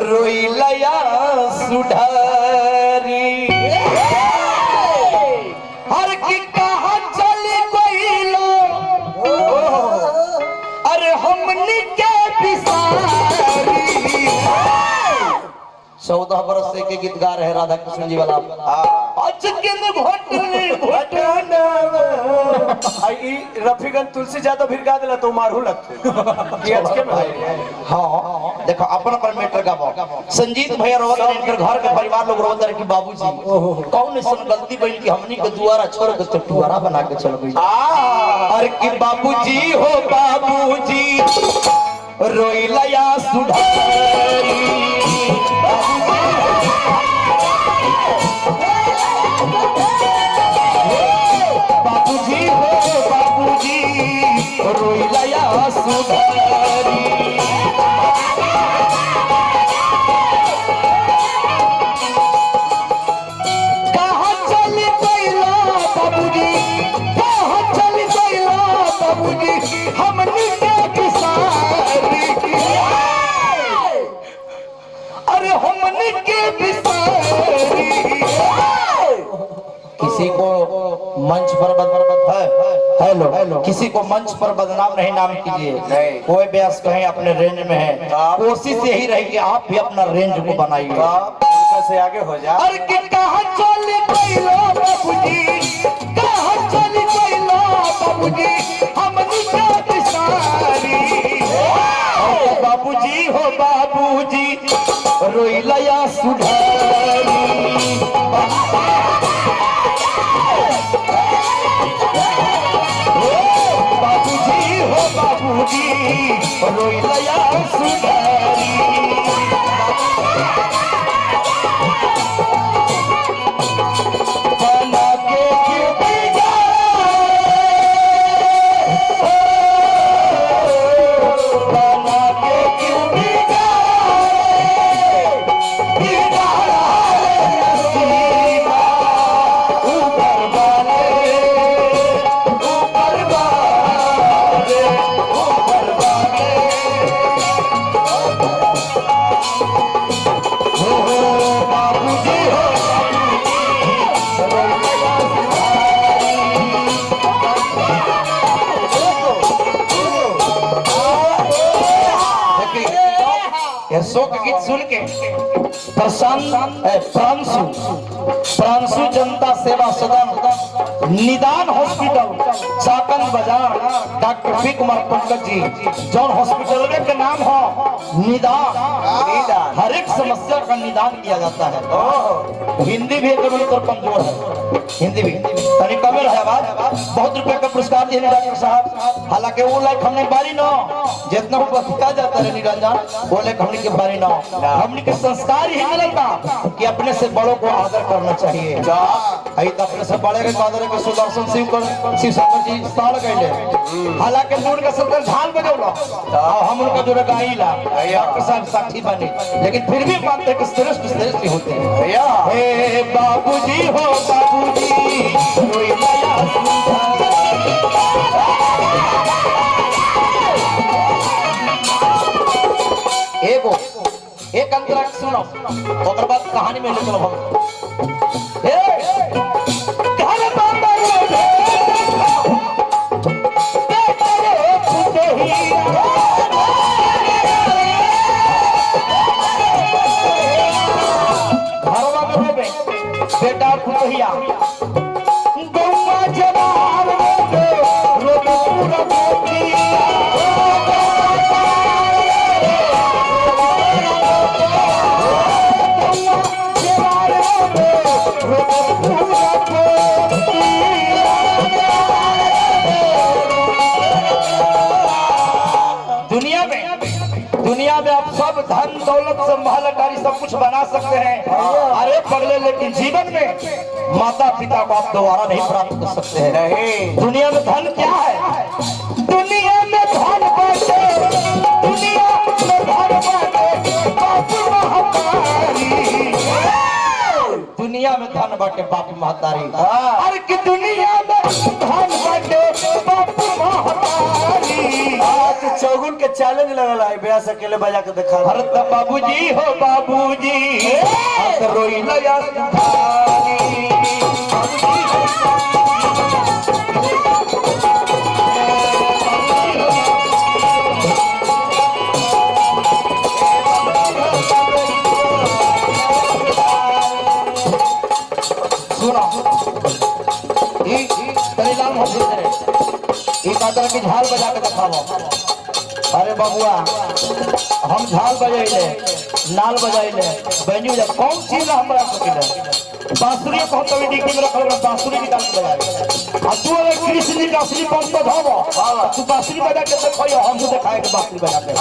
रोइलया सुधारी हर की कहा चली कोइलो अरे हमनी के बिसारी 14 बरस से के गीत गा रहे राधा कृष्ण जी वाला आज के रफीगंज तुलसी यादव फिर गा दिला तो मारू लगते हाँ देखो अपन पर मेटर गाबो संजीत भैया रोवत इनकर घर के परिवार लोग रोवत रहे कि बाबूजी कौन ऐसा गलती बनी कि हमनी के दुआरा छोड़ के तो टुआरा बना के चल गई अरे कि बाबूजी हो बाबूजी रोइलया सुधारी बाबूजी हो बाबूजी रोइलया सुधारी कहाँ चली गइला बाबूजी कहाँ चली गइला बाबूजी हमनी के बिसारी अरे हमनी के बिसारी किसी को मंच पर हेलो किसी को मंच पर बदनाम नहीं नाम कीजिए कोई व्यास कहीं अपने रेंज में है कोशिश यही रही कि आप भी अपना रेंज को बनाइए से आगे हो जा अरे कि कहाँ चली गइलो बाबूजी कहाँ चली गइलो बाबूजी हमनी के बिसारी बाबूजी हो बाबूजी रोइलया सुधारी बाबूजी हो बाबूजी रोइलया सुधारी बना के क्यों बिगाड़े बना के क्यों बिगाड़े बिगाड़ा नसीबा ऊपर वाले बाबूजी हो शोक गीत सुन के प्रांशु जनता सेवा सदन निदान हॉस्पिटल चाकंद बाजार डॉक्टर पी कुमार पंकज जी जौन हॉस्पिटल के नाम हो निदान हर एक समस्या का निदान किया जाता है। हिंदी भी एकदम कमजोर है हिंदी भी तनी कमर है आवाज बहुत रुपए का पुरस्कार दिए डॉक्टर साहब हालांकि वो लाइक हमने बारी न जितना बता जाता है निरंजन वो लाइक हमने के बारी न हमने के संस्कार ही मिलता कि अपने से बड़ों को आदर करना चाहिए तो अपने से बड़े के आदर के सुदर्शन शिव शंकर जी स्थान कैले हालांकि उनका सदर झाल बजौला हम उनका जो गाइला डॉक्टर साहब साक्षी बने लेकिन फिर भी बात है कि श्रेष्ठ श्रेष्ठ होते हैं। हे बाबूजी हो बाबूजी रोइलया सुधारी एक अंतरा सुनो ओकर बाद कहानी में ले चलो हम बेटा खुशिया गौवा जवान रोबे पूरा मोतिया दुनिया में आप सब धन दौलत से महल अटारी सब कुछ बना सकते हैं अरे पगले लेकिन जीवन में माता पिता को आप दोबारा नहीं प्राप्त कर सकते हैं। नहीं दुनिया में धन क्या है दुनिया में धन बाटे दुनिया में धन बाटे बापू महतारी दुनिया में धन बाटे बापू महतारी अरे कि दुनिया में धन बाटे बापू महतारी चौगुन के चैलेंज लगल है ब्याह से अकेले बजा के दिखा हर त बाबूजी हो बाबूजी हाथ रोई लया सुधारी सुना परिणाम हो तरह की झाल बजा के दिखाओ। अरे बबुआ हम झाल बजैले नाल बजैले बैंजू बजा कौन चीज हम बजा सकिले बांसुरी को तो डिग्री में रखल बांसुरी निकाल के बजाए आ तू अगर कृष्ण का असली पंच तो धोबो तू बांसुरी बजा के देखियो हम तो दिखाए के बांसुरी बजा के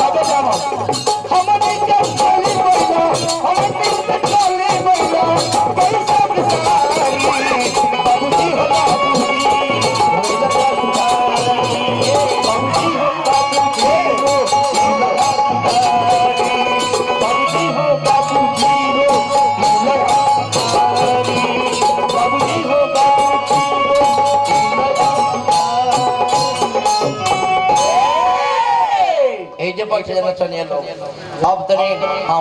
सब जानो हमने के चली बजा हमने के चली बजा पैसा बिसारी बाबूजी हो बाबूजी बैठ जाना चाहिए लोग अब तनी हाँ